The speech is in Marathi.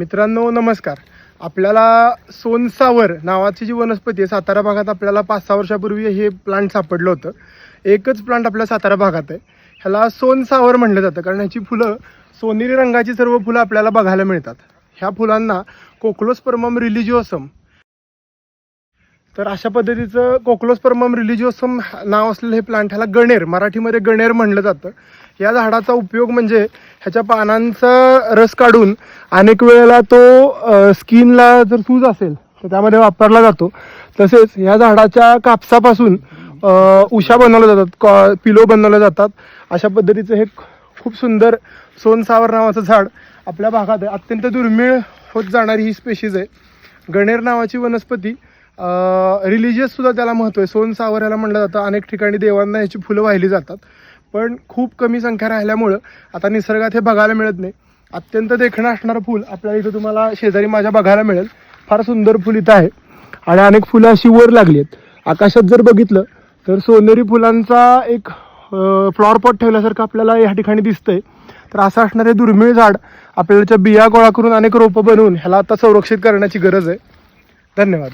मित्रांनो नमस्कार. आपल्याला सोनसावर नावाची जी वनस्पती आहे सातारा भागात आपल्याला 5-6 वर्षापूर्वी हे प्लांट सापडलं होतं. एकच प्लांट आपल्या सातारा भागात आहे. ह्याला सोनसावर म्हणलं जातं कारण ह्याची फुलं सोनेरी रंगाची सर्व फुलं आपल्याला बघायला मिळतात. ह्या फुलांना कोक्लोस्पर्मम रिलिजिओसम तर अशा पद्धतीचं कोक्लोस्पर्मम रिलिजिओसम नाव असलेलं हे प्लांट ह्याला गणेर मराठीमध्ये गणेर म्हणलं जातं. या झाडाचा उपयोग म्हणजे ह्याच्या पानांचा रस काढून अनेक वेळेला तो स्किनला जर सूज असेल तर त्यामध्ये वापरला जातो. तसेच ह्या झाडाच्या कापसापासून उशा बनवल्या जातात, पिलो बनवल्या जातात. अशा पद्धतीचं हे खूप सुंदर सोनसावर नावाचं झाड आपल्या भागात आहे. अत्यंत दुर्मिळ होत जाणारी ही स्पेशीज आहे. गणेर नावाची वनस्पती रिलिजियस सुद्धा त्याला महत्त्व आहे. सोनसावर याला म्हणलं जातं. अनेक ठिकाणी देवांना ह्याची फुलं वाहिली जातात, पण खूप कमी संख्या राहिल्यामुळं आता निसर्गात हे बघायला मिळत नाही. अत्यंत देखणं असणारं फूल आपल्याला इथं तुम्हाला शेजारी माझ्या बघायला मिळेल. फार सुंदर फुल इथं आहे आणि अनेक फुलं अशी वर लागली आहेत. आकाशात जर बघितलं तर सोनेरी फुलांचा एक फ्लॉवर पॉट ठेवल्यासारखं आपल्याला या ठिकाणी दिसतंय. तर असं असणारे दुर्मिळ झाड आपल्याला बिया गोळा करून अनेक रोपं बनवून ह्याला आता संरक्षित करण्याची गरज आहे. धन्यवाद.